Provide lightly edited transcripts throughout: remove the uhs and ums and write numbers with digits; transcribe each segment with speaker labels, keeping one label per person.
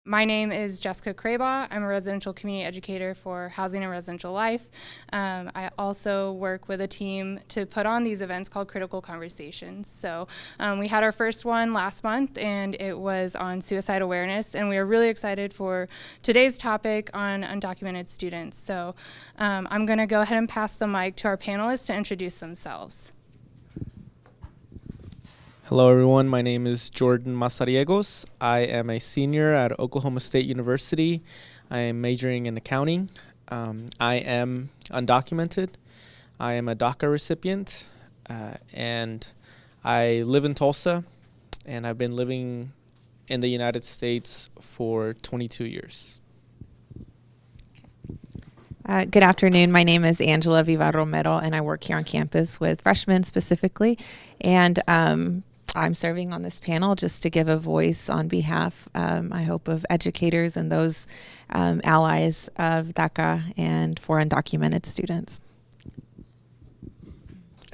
Speaker 1: My name is Jessica Craybaugh. I'm a residential community educator for Housing and Residential Life. I also work with a team to put on these events called Critical Conversations. So we had our first one last month, and it was on suicide awareness, and we are really excited for today's topic on undocumented students. So I'm going to go ahead and pass the mic to our panelists to introduce themselves.
Speaker 2: Hello everyone, my name is Jordan Mazariegos. I am a senior at Oklahoma State University. I am majoring in accounting. I am undocumented. I am a DACA recipient, and I live in Tulsa, and I've been living in the United States for 22 years.
Speaker 3: Good afternoon. My name is Angela Vivar Romero, and I work here on campus with freshmen specifically. And I'm serving on this panel just to give a voice on behalf, I hope, of educators and those allies of DACA and for undocumented students.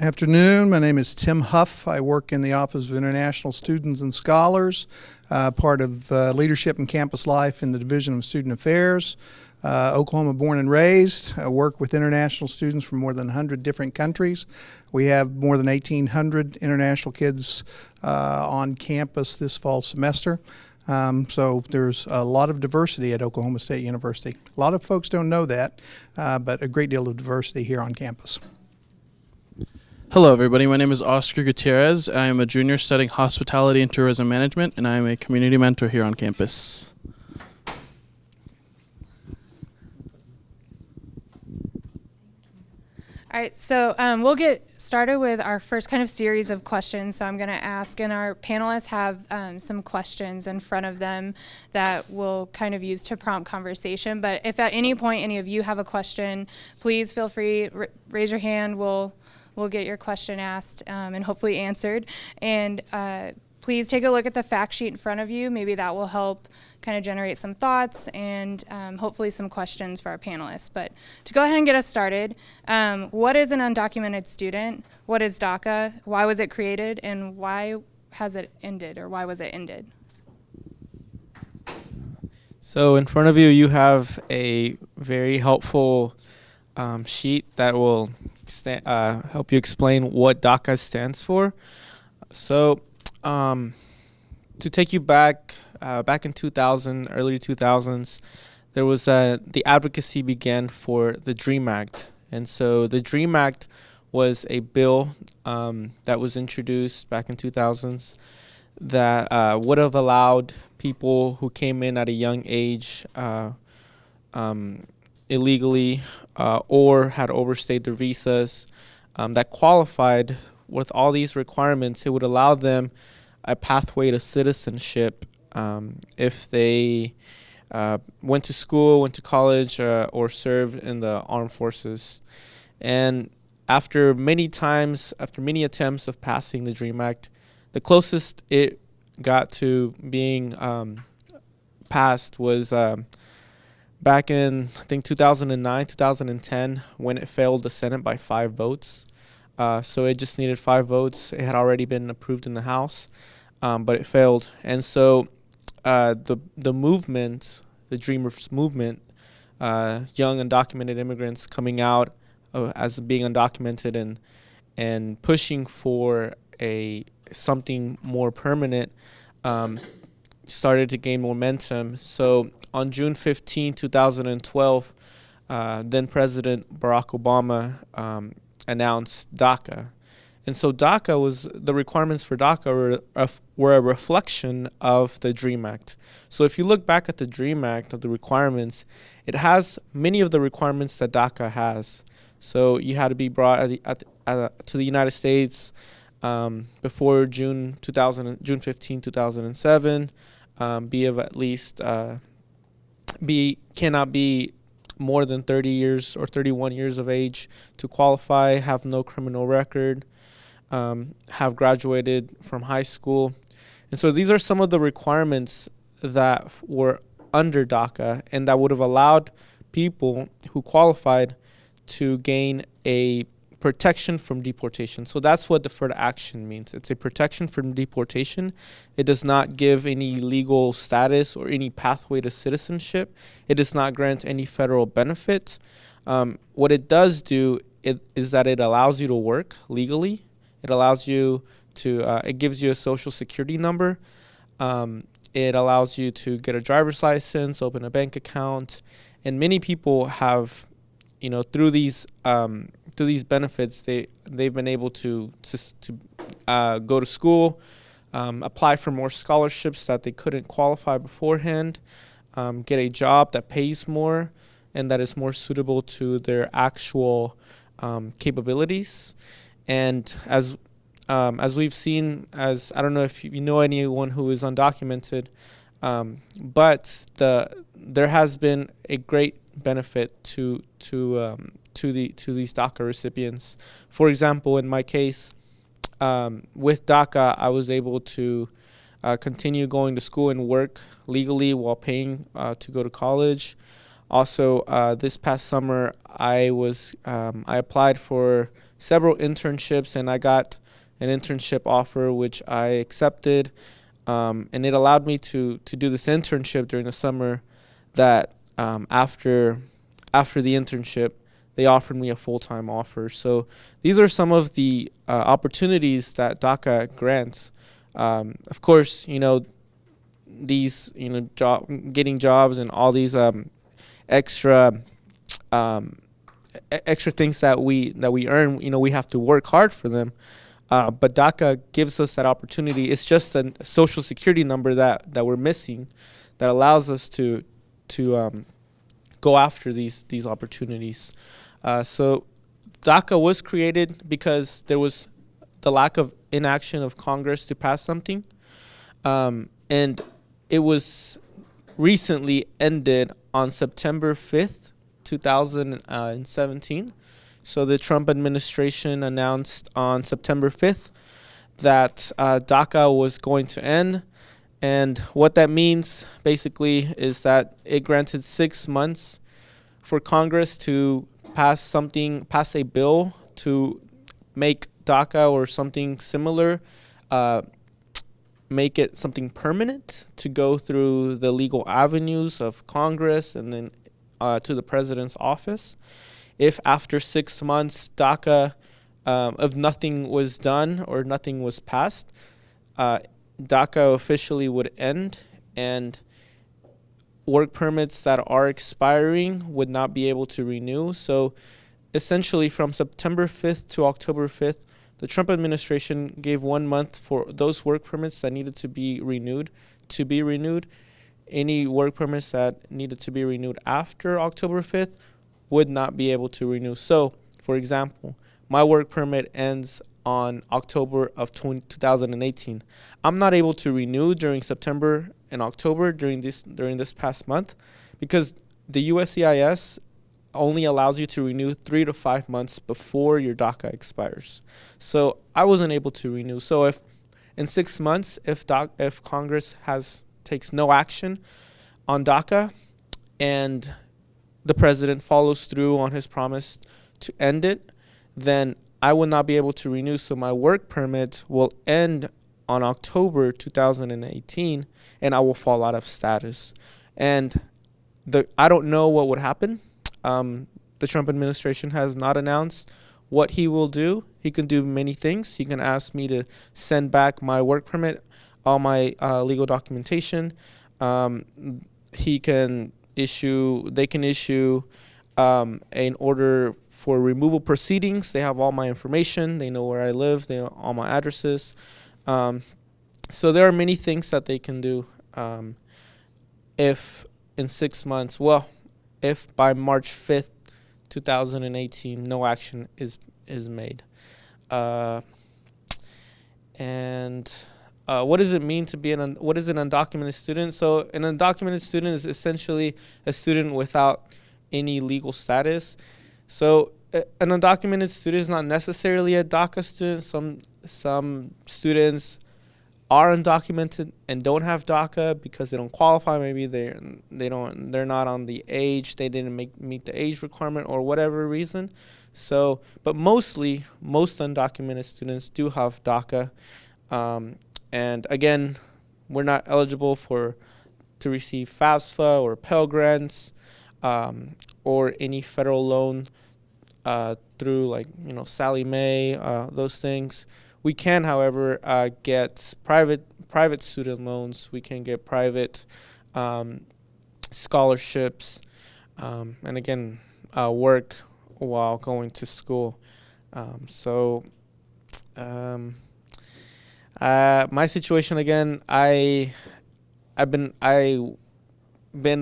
Speaker 4: Afternoon. My name is Tim Huff. I work in the Office of International Students and Scholars, part of Leadership and Campus Life in the Division of Student Affairs. Oklahoma born and raised. I work with international students from more than 100 different countries. We have more than 1,800 international kids on campus this fall semester. So there's a lot of diversity at Oklahoma State University. A lot of folks don't know that, but a great deal of diversity here on campus.
Speaker 5: Hello everybody, my name is Oscar Gutierrez. I am a junior studying hospitality and tourism management, and I am a community mentor here on campus.
Speaker 1: All right, so we'll get started with our first kind of series of questions. So I'm going to ask, and our panelists have some questions in front of them that we'll kind of use to prompt conversation. But if at any point any of you have a question, please feel free, raise your hand. We'll get your question asked and hopefully answered. And please take a look at the fact sheet in front of you. Maybe that will help kind of generate some thoughts and hopefully some questions for our panelists. But to go ahead and get us started, what is an undocumented student? What is DACA? Why was it created? And why has it ended, or why was it ended?
Speaker 2: So in front of you, you have a very helpful sheet that will help you explain what DACA stands for. So to take you back in 2000, early 2000s, there was the advocacy began for the DREAM Act. And so the DREAM Act was a bill that was introduced back in 2000s that would have allowed people who came in at a young age illegally or had overstayed their visas that qualified with all these requirements. It would allow them a pathway to citizenship if they went to school, went to college, or served in the armed forces. And after many attempts of passing the DREAM Act, the closest it got to being passed was back in, I think, 2009, 2010, when it failed the Senate by 5 votes. So it just needed 5 votes. It had already been approved in the House, but it failed. And so the movement, the Dreamers movement, young undocumented immigrants coming out as being undocumented and pushing for something more permanent, started to gain momentum. So on June 15, 2012, then President Barack Obama announced DACA. And so the requirements for DACA were a reflection of the DREAM Act. So if you look back at the DREAM Act, of the requirements, it has many of the requirements that DACA has. So you had to be brought to the United States before June 15, 2007, be of at least, cannot be more than 30 years or 31 years of age to qualify, have no criminal record, have graduated from high school. And so these are some of the requirements that were under DACA and that would have allowed people who qualified to gain a protection from deportation. So that's what deferred action means. It's a protection from deportation. It does not give any legal status or any pathway to citizenship. It does not grant any federal benefit. What it does do is that it allows you to work legally. It allows you to, it gives you a social security number. It allows you to get a driver's license, open a bank account, and many people have, through these benefits, they've been able to go to school, apply for more scholarships that they couldn't qualify beforehand, get a job that pays more and that is more suitable to their actual capabilities. And as we've seen, as I don't know if you know anyone who is undocumented, but there has been a great benefit to these DACA recipients. For example, in my case, with DACA, I was able to continue going to school and work legally while paying to go to college. Also, this past summer, I applied for several internships, and I got an internship offer, which I accepted, and it allowed me to do this internship during the summer. That after the internship, they offered me a full-time offer. So these are some of the opportunities that DACA grants. Of course, these getting jobs and all these extra things that we earn. We have to work hard for them. But DACA gives us that opportunity. It's just a social security number that we're missing, that allows us to go after these opportunities. So DACA was created because there was the lack of inaction of Congress to pass something, and it was recently ended on September 5th, 2017. So the Trump administration announced on September 5th that DACA was going to end. And what that means basically is that it granted 6 months for Congress to pass a bill to make DACA or something similar, make it something permanent, to go through the legal avenues of Congress and then to the president's office. If after 6 months DACA, if nothing was done or nothing was passed, DACA officially would end, and work permits that are expiring would not be able to renew. So essentially from September 5th to October 5th, the Trump administration gave 1 month for those work permits that needed to be renewed to be renewed. Any work permits that needed to be renewed after October 5th would not be able to renew. So, for example, my work permit ends on October of 2018. I'm not able to renew during September and October during this past month, because the USCIS only allows you to renew 3 to 5 months before your DACA expires. So I wasn't able to renew. So if in 6 months, if Congress takes no action on DACA and the president follows through on his promise to end it, then I will not be able to renew. So my work permit will end on October 2018, and I will fall out of status. And I don't know what would happen. The Trump administration has not announced what he will do. He can do many things. He can ask me to send back my work permit, all my legal documentation. They can issue an order for removal proceedings. They have all my information. They know where I live. They know all my addresses. So there are many things that they can do. If in 6 months, if by March 5th, 2018, no action is made. What does it mean to be what is an undocumented student? So an undocumented student is essentially a student without any legal status. So an undocumented student is not necessarily a DACA student. Some students are undocumented and don't have DACA because they don't qualify. Maybe they're not on the age. They didn't meet the age requirement or whatever reason. So, but most undocumented students do have DACA. And again, we're not eligible to receive FAFSA or Pell Grants, or any federal loan through, like, Sally Mae, those things. We can, however, get private student loans. We can get private scholarships, and again, work while going to school. My situation, again, I've been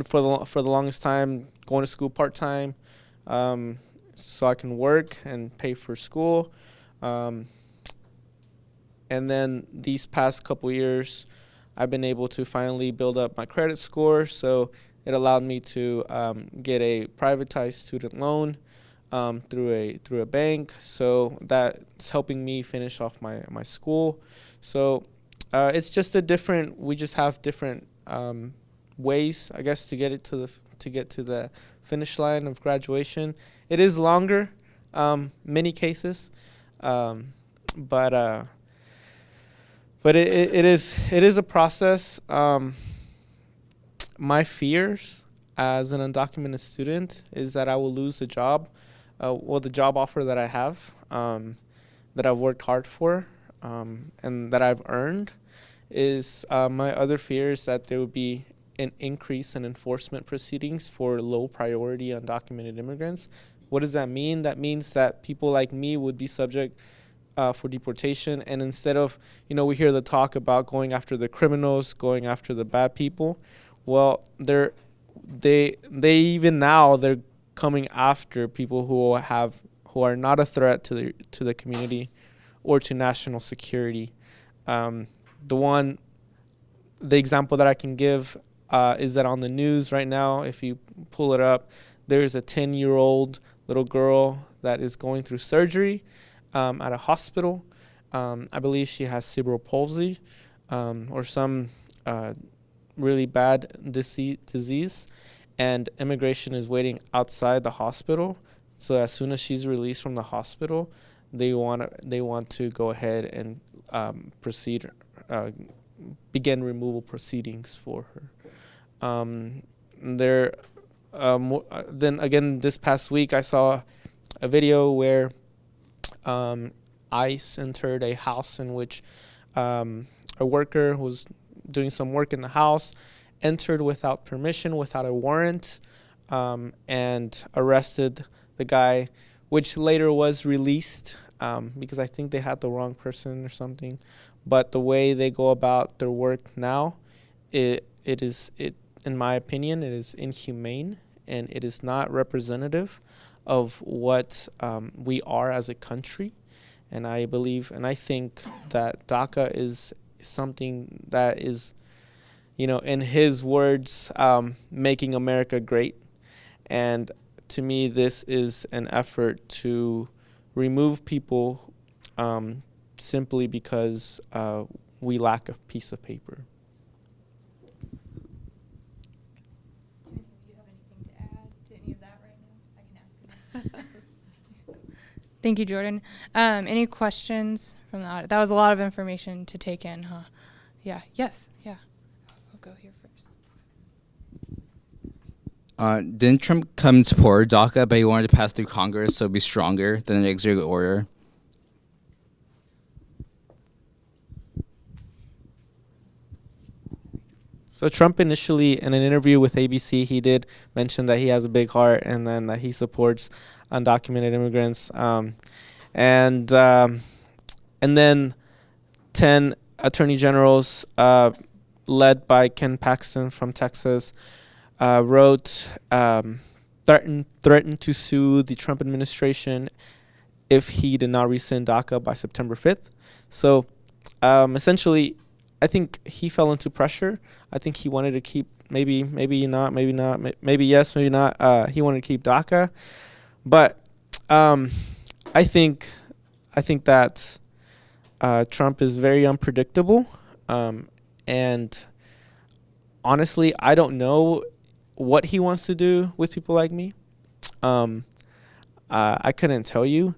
Speaker 2: for the longest time going to school part-time, so I can work and pay for school. And then these past couple years, I've been able to finally build up my credit score. So it allowed me to get a privatized student loan through a bank. So that's helping me finish off my school. So it's just we just have different ways, I guess, to get to the finish line of graduation. It is longer, many cases, but it is a process. My fears as an undocumented student is that I will lose the job, the job offer that I have, that I've worked hard for, and that I've earned. Is my other fear is that there would be an increase in enforcement proceedings for low priority undocumented immigrants. What does that mean? That means that people like me would be subject for deportation, and instead of, we hear the talk about going after the criminals, going after the bad people. Well, they're coming after people who are not a threat to the community or to national security. The example that I can give is that on the news right now, if you pull it up, there's a 10-year-old little girl that is going through surgery at a hospital. I believe she has cerebral palsy or some really bad disease, and immigration is waiting outside the hospital. So as soon as she's released from the hospital, they want to go ahead and begin removal proceedings for her. Then again, this past week I saw a video where ICE entered a house in which a worker who was doing some work in the house entered without permission, without a warrant, and arrested the guy, which later was released because I think they had the wrong person or something. But the way they go about their work now, it in my opinion, it is inhumane, and it is not representative of what we are as a country. And I believe and I think that DACA is something that is, in his words, making America great. And to me, this is an effort to remove people simply because we lack a piece of paper.
Speaker 1: Do you have anything to add to any of that right now? I can ask you. Thank you, Jordan. Any questions from the audience? That was a lot of information to take in, huh? Yeah. Yes. Yeah. I'll go here first.
Speaker 6: Didn't Trump come in support of DACA, but he wanted to pass through Congress so it'd be stronger than an executive order?
Speaker 2: So Trump initially, in an interview with ABC, he did mention that he has a big heart and then that he supports undocumented immigrants. And then 10 attorney generals, led by Ken Paxton from Texas, threatened to sue the Trump administration if he did not rescind DACA by September 5th. So essentially, I think he fell into pressure. I think he wanted to keep, maybe yes, maybe not. He wanted to keep DACA. But I think that Trump is very unpredictable. And honestly, I don't know what he wants to do with people like me. I couldn't tell you.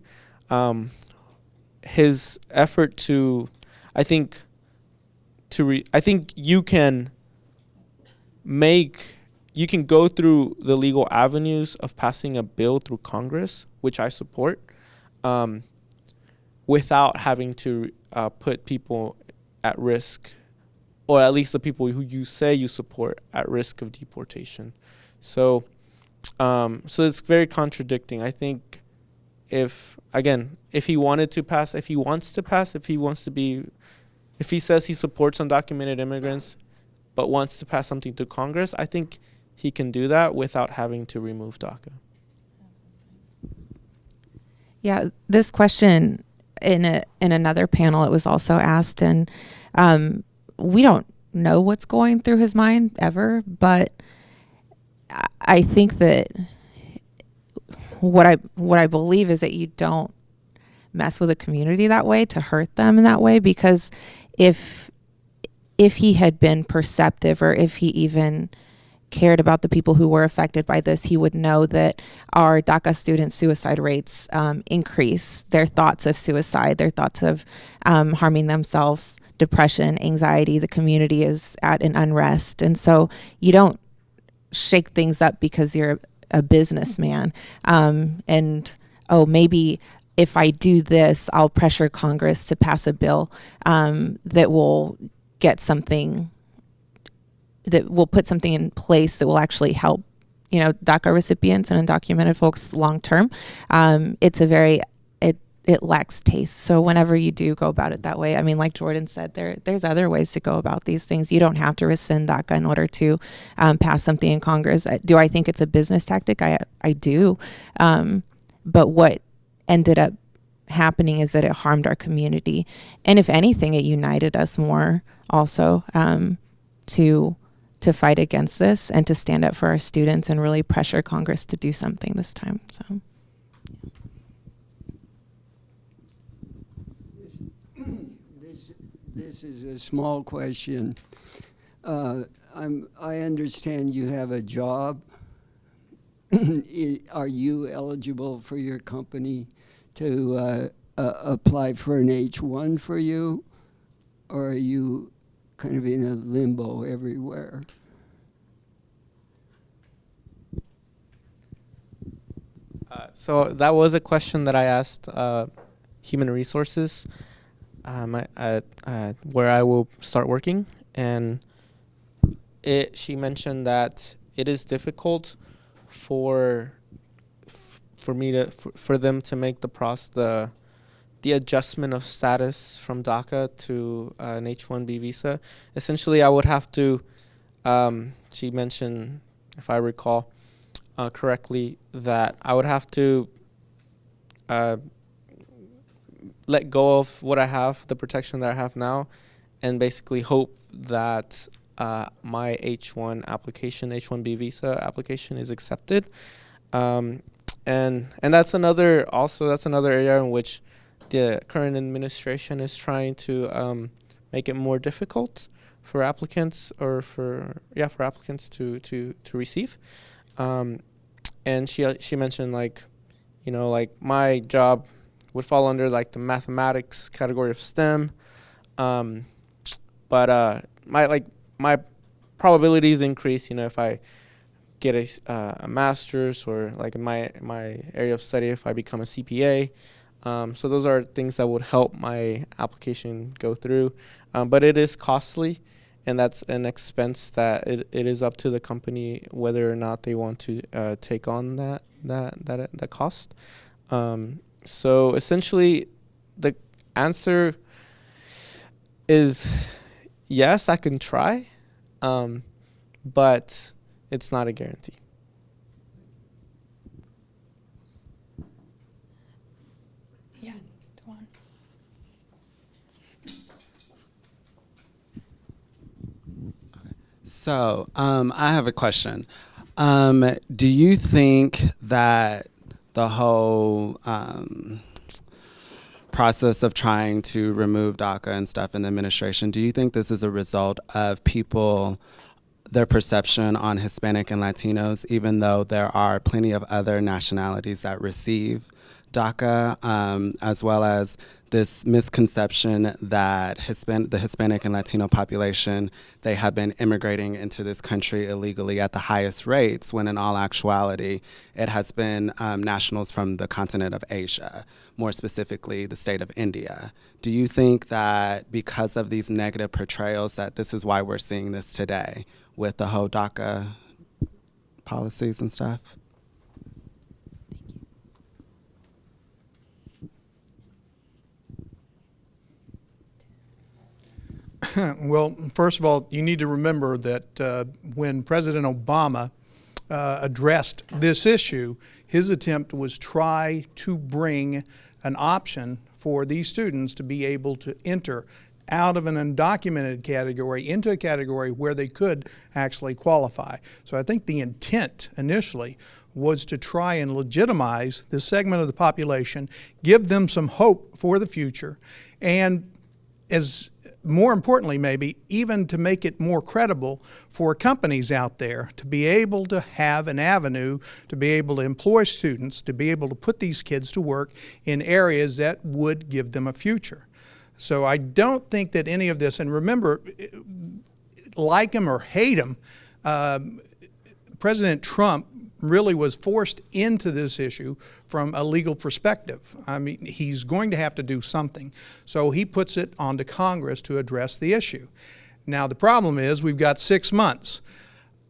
Speaker 2: His effort to, I think you can go through the legal avenues of passing a bill through Congress, which I support, without having to put people at risk, or at least the people who you say you support, at risk of deportation. So it's very contradicting. I think if he says he supports undocumented immigrants but wants to pass something to Congress, I think he can do that without having to remove DACA.
Speaker 3: Yeah, this question in another panel, it was also asked, and we don't know what's going through his mind ever, but I think that what I believe is that you don't mess with a community that way, to hurt them in that way, because if he had been perceptive, or if he even cared about the people who were affected by this, he would know that our DACA student suicide rates increase. Their thoughts of suicide, their thoughts of harming themselves, depression, anxiety, the community is at an unrest. And so you don't shake things up because you're a businessman. Maybe if I do this, I'll pressure Congress to pass a bill that will get something, that will put something in place that will actually help, DACA recipients and undocumented folks long term. It lacks taste. So whenever you do go about it that way, I mean, like Jordan said, there's other ways to go about these things. You don't have to rescind DACA in order to pass something in Congress. Do I think it's a business tactic? I do. But what ended up happening is that it harmed our community. And if anything, it united us more also to fight against this and to stand up for our students and really pressure Congress to do something this time. So.
Speaker 7: This is a small question. I understand you have a job. Are you eligible for your company to apply for an H-1 for you? Or are you kind of in a limbo everywhere?
Speaker 2: So that was a question that I asked Human Resources where I will start working, and she mentioned that it is difficult for them to make the adjustment of status from DACA to an H-1B visa. Essentially, I would have to, she mentioned, if I recall correctly, that I would have to let go of what I have, the protection that I have now, and basically hope that my H-1B visa application is accepted. And that's another area in which the current administration is trying to make it more difficult for applicants, or for applicants to receive. And she mentioned like my job would fall under like the mathematics category of STEM, but my probabilities increase if I get a master's, or like in my area of study if I become a CPA. So those are things that would help my application go through, but it is costly, and that's an expense that it is up to the company whether or not they want to take on that cost. So essentially, the answer is yes, I can try, but it's not a guarantee.
Speaker 1: Yeah, go on.
Speaker 8: So I have a question. Do you think that the whole process of trying to remove DACA and stuff in the administration, do you think this is a result of people, their perception on Hispanic and Latinos, even though there are plenty of other nationalities that receive DACA, as well as this misconception that the Hispanic and Latino population, they have been immigrating into this country illegally at the highest rates, when in all actuality, it has been nationals from the continent of Asia, more specifically the state of India. Do you think that because of these negative portrayals that this is why we're seeing this today with the whole DACA policies and stuff?
Speaker 4: Well, first of all, you need to remember that when President Obama addressed this issue, his attempt was try to bring an option for these students to be able to enter out of an undocumented category into a category where they could actually qualify. So I think the intent initially was to try and legitimize this segment of the population, give them some hope for the future, and as more importantly, maybe even to make it more credible for companies out there to be able to have an avenue to be able to employ students, to be able to put these kids to work in areas that would give them a future. So I don't think that any of this, and remember, like him or hate him, President Trump really was forced into this issue from a legal perspective. I mean, he's going to have to do something. So he puts it onto Congress to address the issue. Now, the problem is we've got 6 months.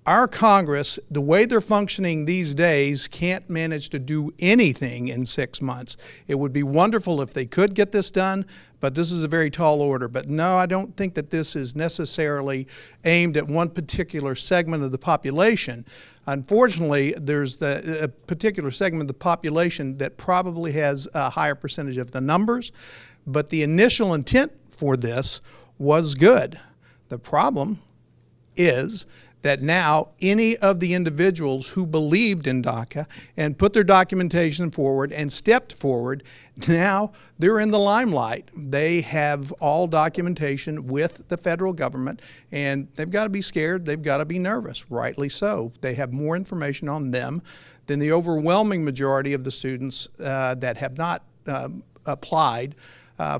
Speaker 4: Our Congress, the way they're functioning these days, can't manage to do anything in 6 months. It would be wonderful if they could get this done, but this is a very tall order. But no, I don't think that this is necessarily aimed at one particular segment of the population. Unfortunately, there's a particular segment of the population that probably has a higher percentage of the numbers, but the initial intent for this was good. The problem is that now any of the individuals who believed in DACA and put their documentation forward and stepped forward, now they're in the limelight. They have all documentation with the federal government, and they've got to be scared, they've got to be nervous, rightly so. They have more information on them than the overwhelming majority of the students that have not applied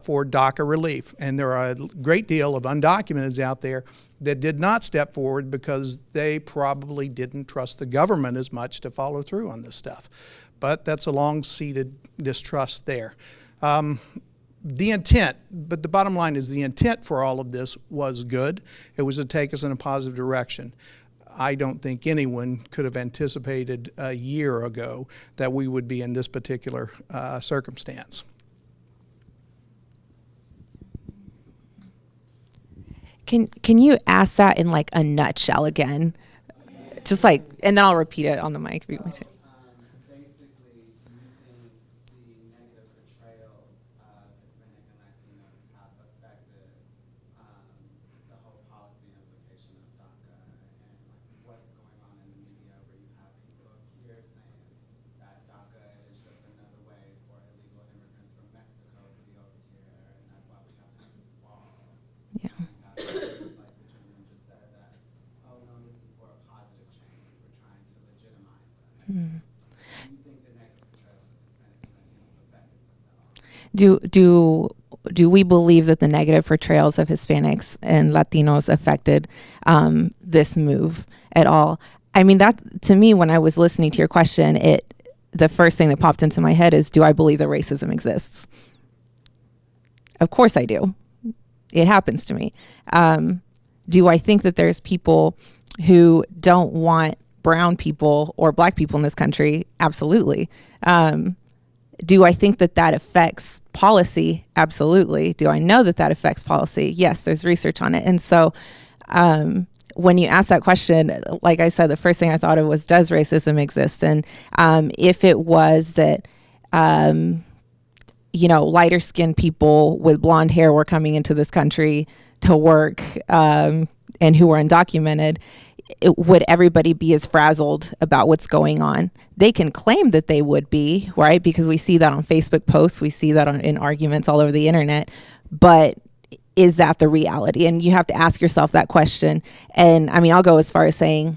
Speaker 4: for DACA relief. And there are a great deal of undocumenteds out there that did not step forward because they probably didn't trust the government as much to follow through on this stuff. But that's a long-seated distrust there. The intent, but the bottom line is the intent for all of this was good. It was to take us in a positive direction. I don't think anyone could have anticipated a year ago that we would be in this particular circumstance.
Speaker 3: Can you ask that in like a nutshell again? Just like, and then I'll repeat it on the mic if you want to.
Speaker 8: Basically, do you think the negative portrayals of Hispanic and Latinos have affected the whole policy implication of DACA, and like what's going on in the media where you have people here saying that DACA is just another way for illegal immigrants from Mexico to be over here, and that's why we have to have this wall.
Speaker 3: Yeah.
Speaker 8: Like the gentleman just said that, oh no, this is for a positive change. We're trying to legitimize that. Do you think the negative portrayals of Hispanic and Latinos affected this at all?
Speaker 3: Do we believe that the negative portrayals of Hispanics and Latinos affected this move at all? I mean, that to me, when I was listening to your question, the first thing that popped into my head is, do I believe that racism exists? Of course I do. It happens to me. Do I think that there's people who don't want brown people or black people in this country? Absolutely. Do I think that that affects policy? Absolutely. Do I know that that affects policy? Yes, there's research on it. And so when you ask that question, like I said, the first thing I thought of was, does racism exist? And if it was that lighter skinned people with blonde hair were coming into this country to work and who were undocumented, would everybody be as frazzled about what's going on? They can claim that they would be, right? Because we see that on Facebook posts, we see that in arguments all over the internet, but is that the reality? And you have to ask yourself that question. And I mean, I'll go as far as saying,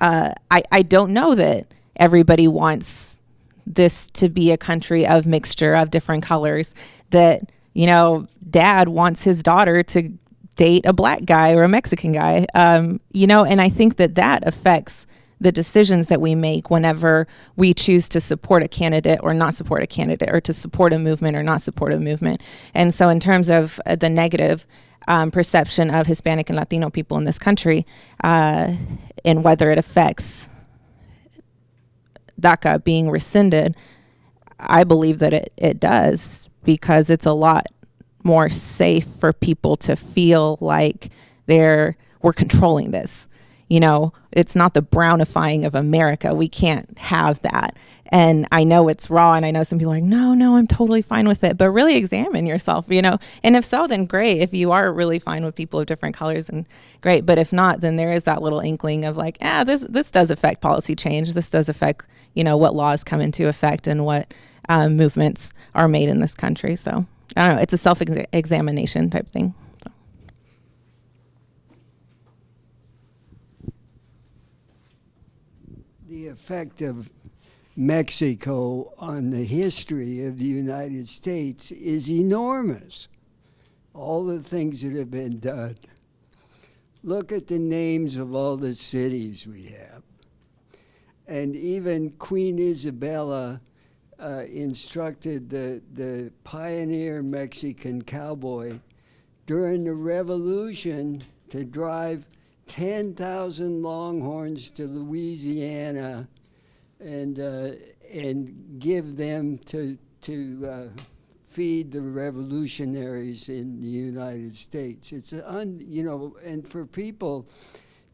Speaker 3: I don't know that everybody wants this to be a country of mixture of different colors, that, you know, dad wants his daughter to date a black guy or a Mexican guy, you know, and I think that affects the decisions that we make whenever we choose to support a candidate or not support a candidate, or to support a movement or not support a movement. And so in terms of the negative perception of Hispanic and Latino people in this country, and whether it affects DACA being rescinded, I believe that it does, because it's a lot more safe for people to feel like we're controlling this. You know, it's not the brownifying of America. We can't have that. And I know it's raw, and I know some people are like, no, I'm totally fine with it. But really examine yourself, you know. And if so, then great. If you are really fine with people of different colors, then great. But if not, then there is that little inkling of like, this does affect policy change. This does affect, you know, what laws come into effect and what movements are made in this country. So I don't know. It's a self-examination type thing.
Speaker 7: The effect of Mexico on the history of the United States is enormous. All the things that have been done. Look at the names of all the cities we have. And even Queen Isabella instructed the pioneer Mexican cowboy during the Revolution to drive 10,000 Longhorns to Louisiana and give them to feed the revolutionaries in the United States. It's you know, and for people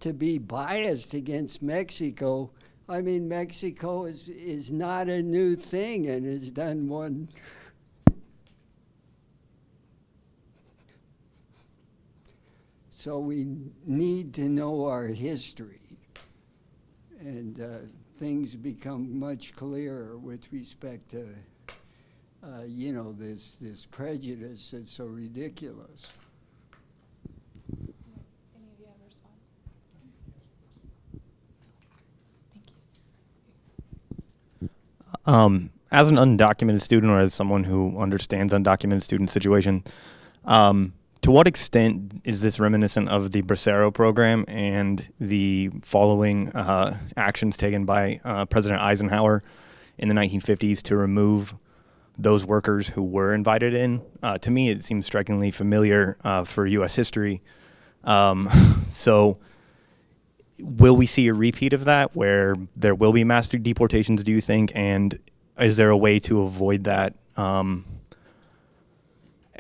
Speaker 7: to be biased against Mexico, I mean, Mexico is not a new thing and has done one. So we need to know our history, and things become much clearer with respect to, you know, this prejudice that's so ridiculous.
Speaker 1: Any of you have a response? Thank you.
Speaker 9: As an undocumented student, or as someone who understands undocumented student situation, to what extent is this reminiscent of the Bracero program and the following actions taken by President Eisenhower in the 1950s to remove those workers who were invited in? To me, it seems strikingly familiar for U.S. history. So will we see a repeat of that, where there will be mass deportations, do you think? And is there a way to avoid that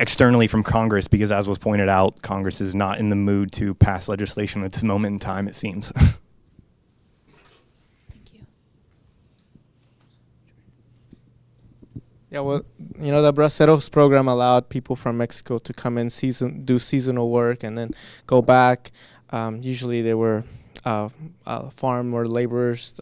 Speaker 9: externally from Congress? Because as was pointed out, Congress is not in the mood to pass legislation at this moment in time, it seems.
Speaker 1: Thank you.
Speaker 2: Yeah, well, you know, the Braceros program allowed people from Mexico to come in, do seasonal work, and then go back. Usually they were farm or laborers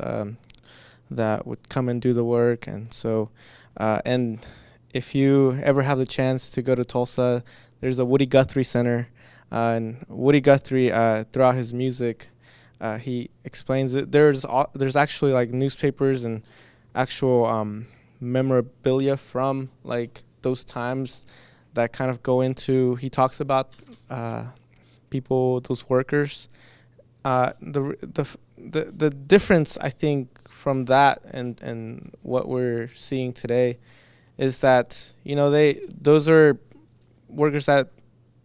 Speaker 2: that would come and do the work. And so, and if you ever have the chance to go to Tulsa, there's a Woody Guthrie Center. And Woody Guthrie, throughout his music, he explains that there's actually like newspapers and actual memorabilia from like those times that kind of go into, he talks about people, those workers. The difference, I think, from that and what we're seeing today is that, you know, those are workers that,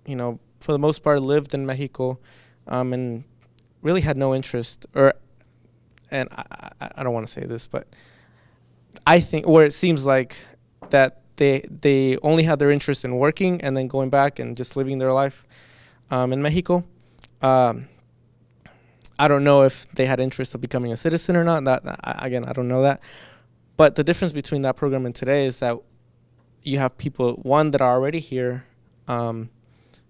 Speaker 2: you know, for the most part lived in Mexico and really had no interest, and I don't want to say this, but I think, or it seems like that they only had their interest in working and then going back and just living their life in Mexico. I don't know if they had interest of becoming a citizen or not. Again, I don't know that. But the difference between that program and today is that you have people, one, that are already here,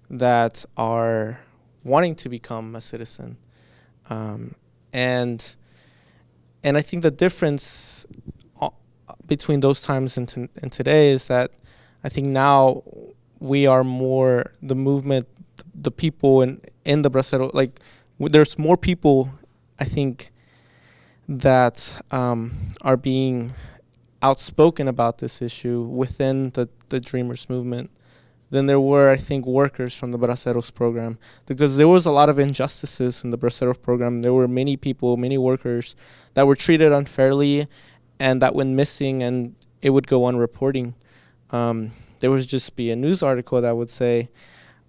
Speaker 2: that are wanting to become a citizen, And I think the difference between those times and today is that I think now we are more the movement, the people in the bracero, like there's more people, I think, that are being outspoken about this issue within the Dreamers movement than there were, I think, workers from the Braceros program, because there was a lot of injustices in the Braceros program. There were many people, many workers that were treated unfairly and that went missing, and it would go on reporting. There would just be a news article that would say,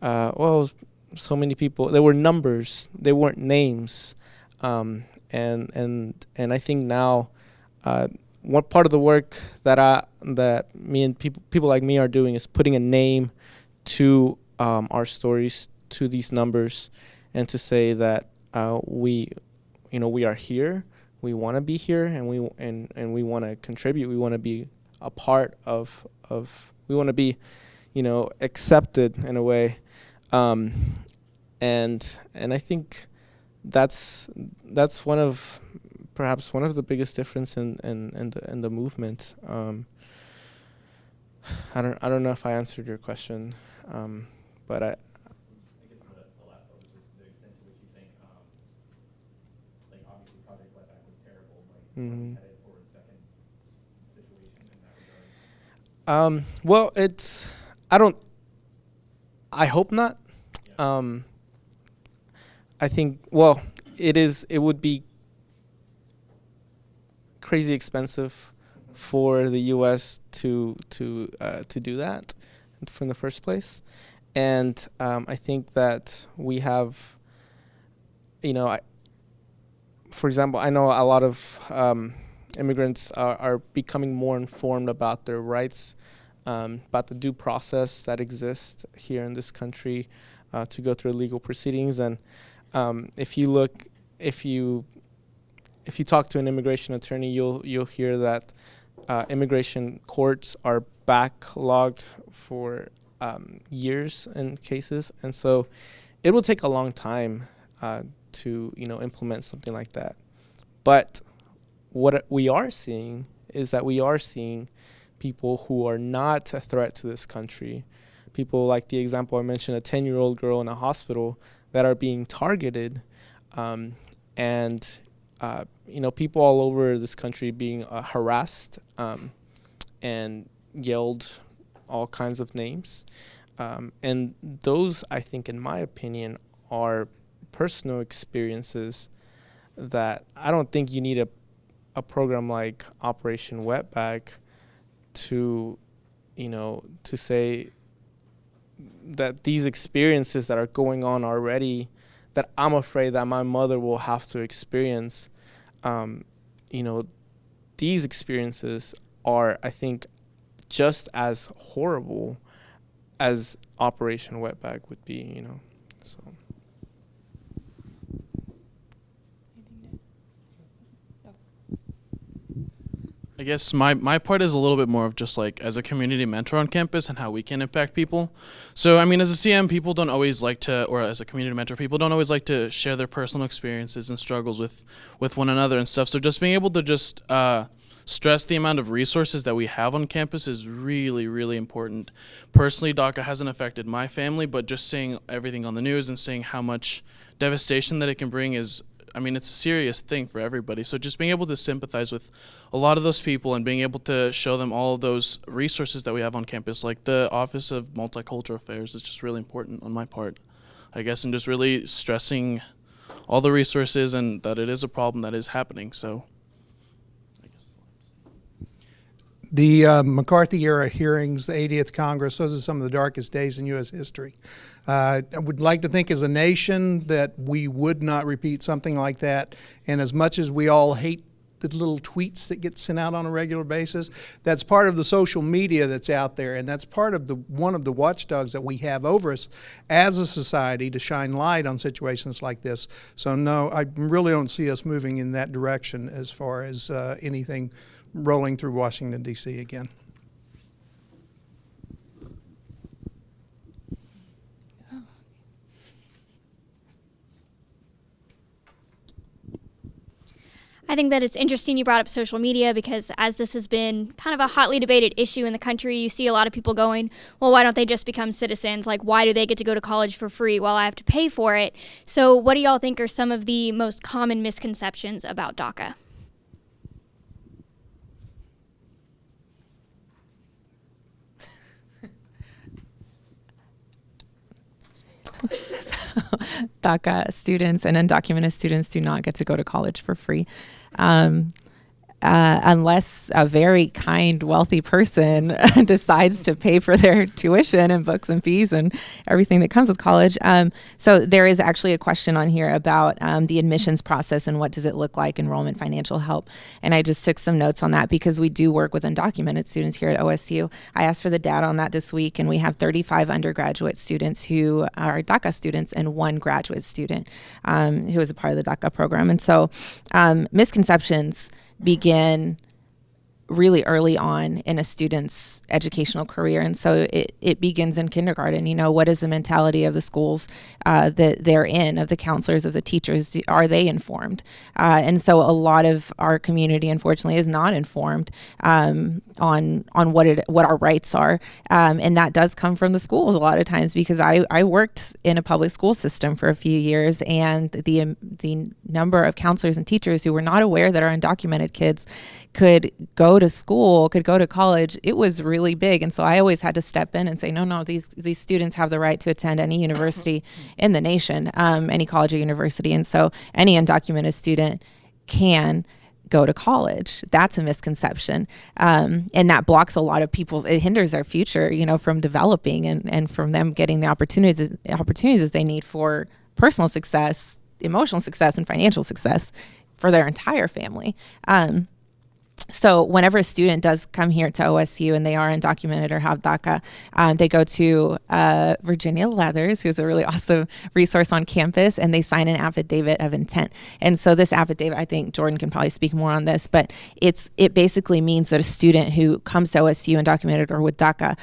Speaker 2: well, so many people, there were numbers, they weren't names. And I think now, one part of the work that me and people like me are doing is putting a name to our stories, to these numbers, and to say that we are here, we want to be here, and we want to contribute, we want to be a part of we want to be, accepted in a way, and I think that's perhaps one of the biggest difference in the movement. I don't know if I answered your question, but I guess the last part was just the extent to which you think, like obviously Project Wetback was terrible, like headed for a second situation in that regard. Well, I hope not. Yeah. I think, well, it would be crazy expensive for the U.S. to do that from the first place, and I think that we have, for example, I know a lot of immigrants are becoming more informed about their rights, about the due process that exists here in this country to go through legal proceedings, and if you talk to an immigration attorney, you'll hear that immigration courts are backlogged for years in cases, and so it will take a long time to implement something like that. But what we are seeing is that we are seeing people who are not a threat to this country, people like the example I mentioned, a 10-year-old girl in a hospital, that are being targeted, and people all over this country being harassed and yelled all kinds of names. And those, I think, in my opinion, are personal experiences that I don't think you need a program like Operation Wetback to say that these experiences that are going on already, that I'm afraid that my mother will have to experience, these experiences are, I think, just as horrible as Operation Wetback would be, so.
Speaker 5: I guess my part is a little bit more of just like as a community mentor on campus and how we can impact people. So, I mean, as a CM, people don't always like to, or as a community mentor, people don't always like to share their personal experiences and struggles with one another and stuff. So just being able to just stress the amount of resources that we have on campus is really, really important. Personally, DACA hasn't affected my family, but just seeing everything on the news and seeing how much devastation that it can bring is, I mean, it's a serious thing for everybody. So just being able to sympathize with a lot of those people and being able to show them all of those resources that we have on campus, like the Office of Multicultural Affairs, is just really important on my part, I guess, and just really stressing all the resources and that it is a problem that is happening. So I guess
Speaker 4: the McCarthy-era hearings, the 80th Congress, those are some of the darkest days in U.S. history. I would like to think as a nation that we would not repeat something like that. And as much as we all hate the little tweets that get sent out on a regular basis, that's part of the social media that's out there. And that's part of one of the watchdogs that we have over us as a society to shine light on situations like this. So no, I really don't see us moving in that direction as far as anything rolling through Washington, D.C. again.
Speaker 10: think that it's interesting you brought up social media, because as this has been kind of a hotly debated issue in the country, you see a lot of people going, well, why don't they just become citizens? Like, why do they get to go to college for free while I have to pay for it? So what do y'all think are some of the most common misconceptions about DACA?
Speaker 3: DACA students and undocumented students do not get to go to college for free. Unless a very kind, wealthy person decides to pay for their tuition and books and fees and everything that comes with college. So there is actually a question on here about the admissions process and what does it look like, enrollment, financial help. And I just took some notes on that because we do work with undocumented students here at OSU. I asked for the data on that this week, and we have 35 undergraduate students who are DACA students and 1 graduate student who is a part of the DACA program. And so misconceptions begin really early on in a student's educational career. And so it begins in kindergarten. You know, what is the mentality of the schools that they're in, of the counselors, of the teachers? Are they informed? And so a lot of our community, unfortunately, is not informed on what our rights are. And that does come from the schools a lot of times, because I worked in a public school system for a few years, and the number of counselors and teachers who were not aware that our undocumented kids could go to school, could go to college, it was really big. And so I always had to step in and say, no, these students have the right to attend any university in the nation, any college or university. And so any undocumented student can go to college. That's a misconception. And that blocks a lot of people's, it hinders their future, you know, from developing and from them getting the opportunities that they need for personal success, emotional success, and financial success for their entire family. So whenever a student does come here to OSU and they are undocumented or have DACA, they go to Virginia Leathers, who's a really awesome resource on campus, and they sign an affidavit of intent. And so this affidavit, I think Jordan can probably speak more on this, but it basically means that a student who comes to OSU undocumented or with DACA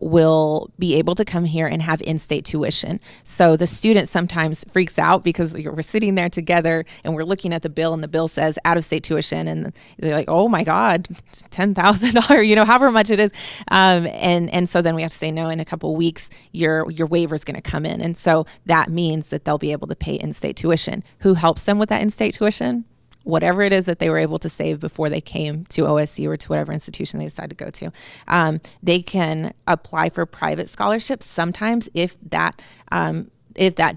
Speaker 3: will be able to come here and have in-state tuition. So the student sometimes freaks out because we're sitting there together and we're looking at the bill, and the bill says out-of-state tuition, and they're like, oh my God, $10,000, you know, however much it is. And so then we have to say, no, in a couple of weeks, your waiver is going to come in. And so that means that they'll be able to pay in-state tuition. Who helps them with that in-state tuition? Whatever it is that they were able to save before they came to OSU or to whatever institution they decide to go to. They can apply for private scholarships sometimes if that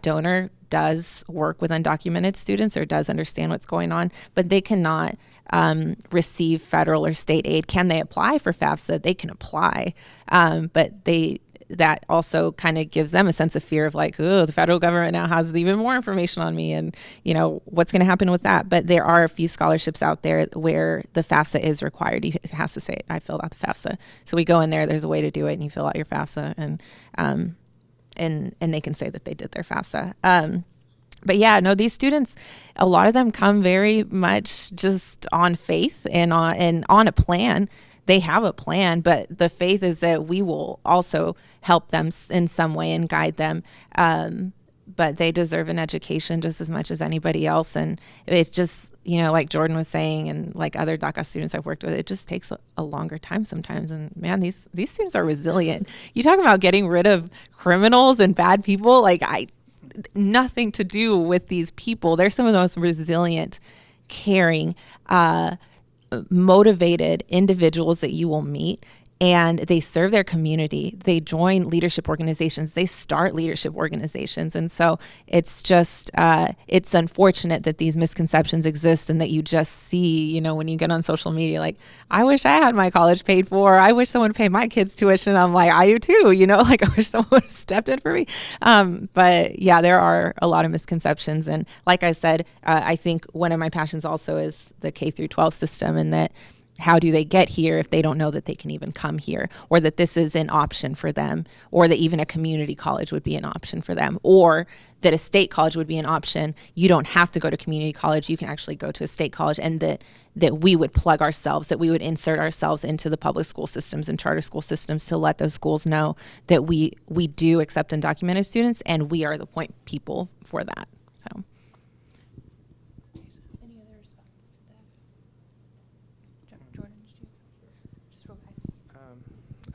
Speaker 3: donor does work with undocumented students or does understand what's going on, but they cannot receive federal or state aid. Can they apply for FAFSA? They can apply, but that also kind of gives them a sense of fear of like, oh, the federal government now has even more information on me, and you know what's going to happen with that. But there are a few scholarships out there where the FAFSA is required. You has to say, I filled out the FAFSA. So we go in there. There's a way to do it, and you fill out your FAFSA, and they can say that they did their FAFSA. But yeah, no, these students, a lot of them come very much just on faith and on a plan. They have a plan, but the faith is that we will also help them in some way and guide them. But they deserve an education just as much as anybody else. And it's just, you know, like Jordan was saying, and like other DACA students I've worked with, it just takes a longer time sometimes. And man, these students are resilient. You talk about getting rid of criminals and bad people, like nothing to do with these people. They're some of the most resilient, caring, motivated individuals that you will meet. And they serve their community. They join leadership organizations. They start leadership organizations. And so it's just, it's unfortunate that these misconceptions exist and that you just see, you know, when you get on social media, like, I wish I had my college paid for. I wish someone would pay my kids' tuition. I'm like, I do too, you know, like I wish someone would have stepped in for me. But yeah, there are a lot of misconceptions. And like I said, I think one of my passions also is the K through 12 system, and that how do they get here if they don't know that they can even come here, or that this is an option for them, or that even a community college would be an option for them, or that a state college would be an option. You don't have to go to community college. You can actually go to a state college, and that we would plug ourselves, that we would insert ourselves into the public school systems and charter school systems to let those schools know that we do accept undocumented students, and we are the point people for that. So.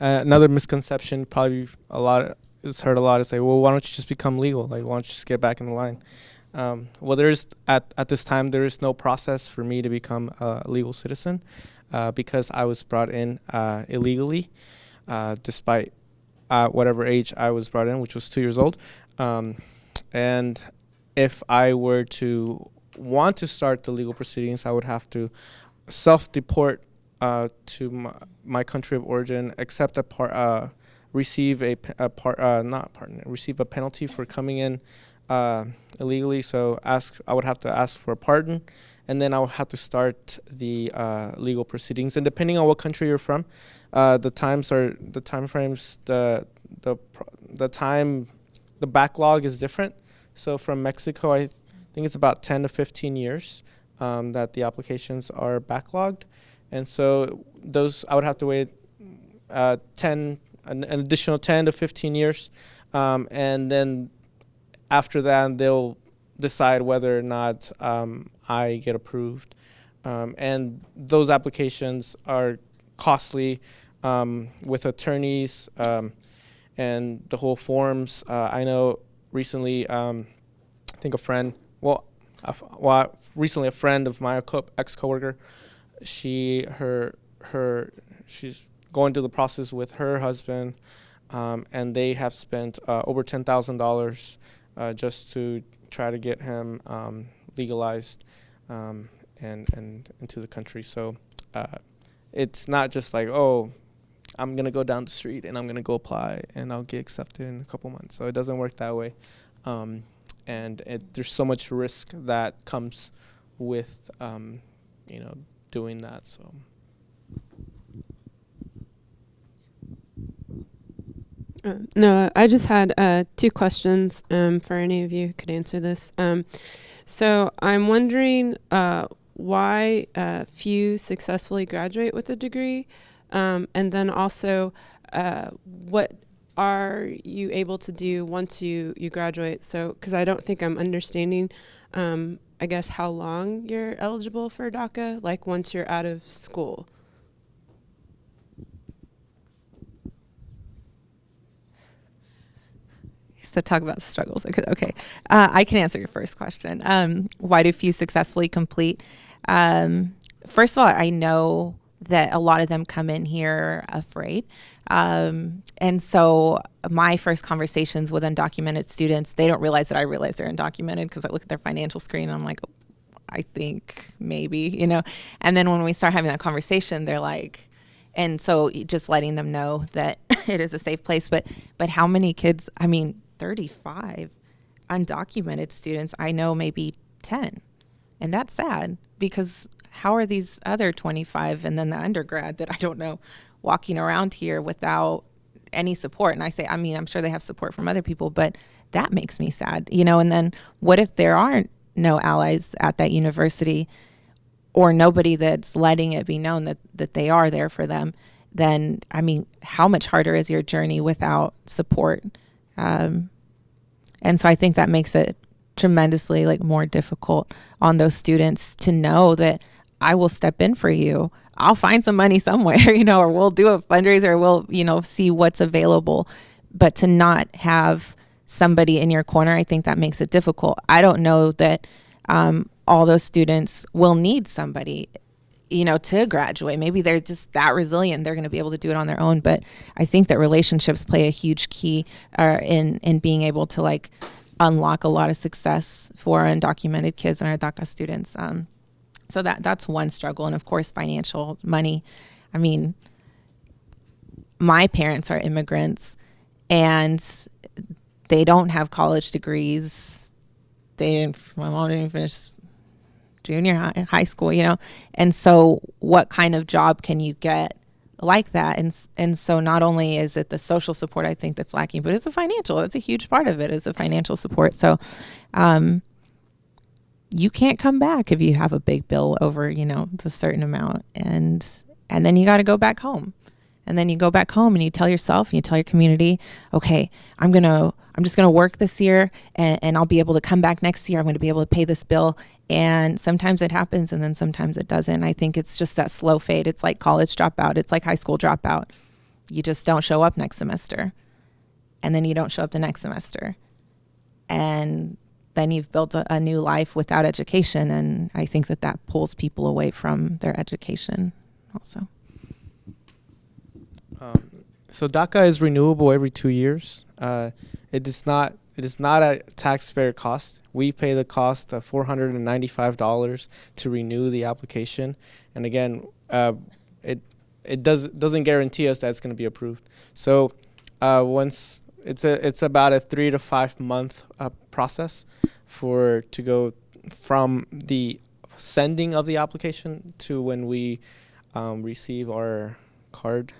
Speaker 2: another misconception, probably a lot is heard a lot, is say, well, why don't you just become legal? Like, why don't you just get back in the line? Well, there's at this time there is no process for me to become a legal citizen because I was brought in illegally, despite whatever age I was brought in, which was 2 years old. And if I were to want to start the legal proceedings, I would have to self-deport to my country of origin, accept receive receive a penalty for coming in illegally. So I would have to ask for a pardon, and then I would have to start the legal proceedings. And depending on what country you're from, the backlog is different. So from Mexico, I think it's about 10 to 15 years that the applications are backlogged. And so those, I would have to wait an additional 10 to 15 years. And then after that, they'll decide whether or not I get approved. And those applications are costly with attorneys and the whole forms. I know recently, I think recently a friend of my ex-coworker, she's going through the process with her husband, and they have spent over $10,000 just to try to get him legalized and into the country. So it's not just like, oh, I'm going to go down the street and I'm going to go apply and I'll get accepted in a couple months. So it doesn't work that way. And there's so much risk that comes with, doing that. So.
Speaker 11: No, I just had 2 questions for any of you who could answer this. So I'm wondering why few successfully graduate with a degree, and then also what are you able to do once you graduate? So, because I don't think I'm understanding, I guess, how long you're eligible for DACA, like once you're out of school.
Speaker 3: So talk about the struggles. Okay. I can answer your first question. Why do few successfully complete? First of all, I know that a lot of them come in here afraid. And so my first conversations with undocumented students, they don't realize that I realize they're undocumented because I look at their financial screen and I'm like, I think maybe, And then when we start having that conversation, they're like, and so just letting them know that it is a safe place. But how many kids, 35 undocumented students, I know maybe 10. And that's sad because how are these other 25 and then the undergrad that I don't know walking around here without any support? And I say, I'm sure they have support from other people, but that makes me sad, And then what if there aren't no allies at that university or nobody that's letting it be known that they are there for them? Then, how much harder is your journey without support? And so I think that makes it tremendously more difficult on those students to know that I will step in for you. I'll find some money somewhere, or we'll do a fundraiser, or we'll, see what's available. But to not have somebody in your corner, I think that makes it difficult. I don't know that all those students will need somebody, to graduate. Maybe they're just that resilient. They're going to be able to do it on their own. But I think that relationships play a huge key in being able to unlock a lot of success for undocumented kids and our DACA students. So that's one struggle. And of course, financial money. My parents are immigrants and they don't have college degrees. My mom didn't even finish junior high school, and so what kind of job can you get like that? And so not only is it the social support I think that's lacking, but it's that's a huge part of it is the financial support. So you can't come back if you have a big bill over the certain amount, and then you got to go back home. And then you go back home and you tell yourself and you tell your community, okay, I'm just going to work this year and I'll be able to come back next year. I'm going to be able to pay this bill. And sometimes it happens and then sometimes it doesn't. I think it's just that slow fade. It's like college dropout. It's like high school dropout. you just don't show up next semester, and then you don't show up the next semester, and then you've built a new life without education. And I think that pulls people away from their education also.
Speaker 2: So DACA is renewable every 2 years. It is not a taxpayer cost. We pay the cost of $495 to renew the application, and again, it doesn't guarantee us that it's going to be approved. So once it's about a 3 to 5 month process to go from the sending of the application to when we receive our card.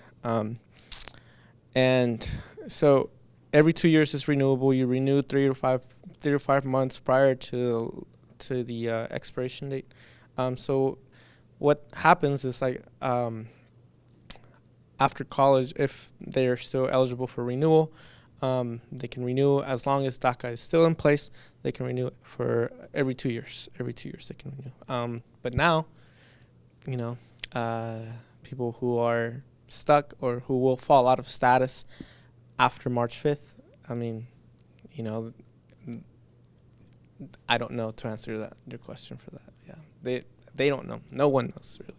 Speaker 2: And so every 2 years is renewable. You renew 3 to 5 months prior to the expiration date. So what happens is after college, if they're still eligible for renewal, they can renew as long as DACA is still in place. They can renew it for every 2 years. Every 2 years they can renew. But now, people who are stuck or who will fall out of status after March 5th, I don't know to answer your question for that. Yeah, they don't know. No one knows really.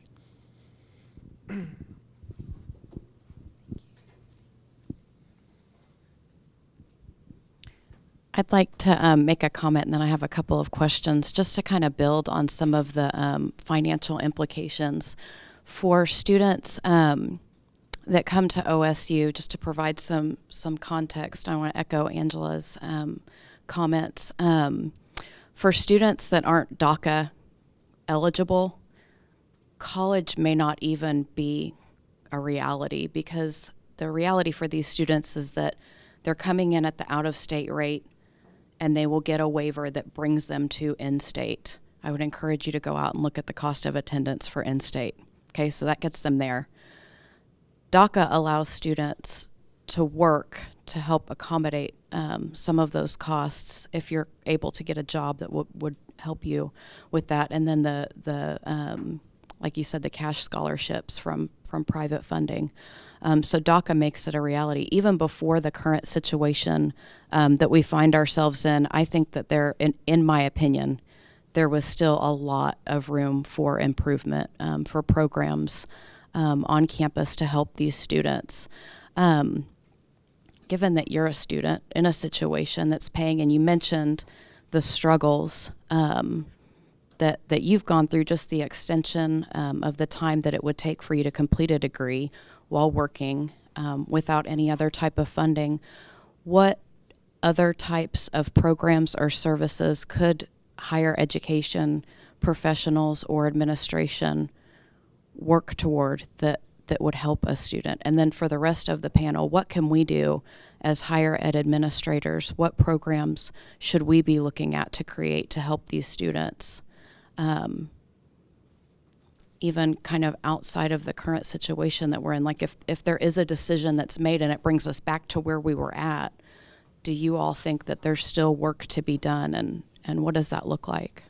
Speaker 12: I'd like to make a comment, and then I have a couple of questions just to kind of build on some of the financial implications for students that come to OSU. Just to provide some context, I want to echo Angela's comments. For students that aren't DACA eligible, college may not even be a reality, because the reality for these students is that they're coming in at the out-of-state rate, and they will get a waiver that brings them to in-state. I would encourage you to go out and look at the cost of attendance for in-state. Okay, so that gets them there. DACA allows students to work to help accommodate some of those costs if you're able to get a job that would help you with that. And then the like you said, the cash scholarships from private funding. So DACA makes it a reality. Even before the current situation that we find ourselves in, I think that in my opinion, there was still a lot of room for improvement for programs on campus to help these students. Given that you're a student in a situation that's paying, and you mentioned the struggles that you've gone through, just the extension of the time that it would take for you to complete a degree while working without any other type of funding, what other types of programs or services could higher education professionals or administration work toward that would help a student? And then for the rest of the panel, what can we do as higher ed administrators? What programs should we be looking at to create to help these students? Even kind of outside of the current situation that we're in, like if there is a decision that's made and it brings us back to where we were at, do you all think that there's still work to be done, and what does that look like?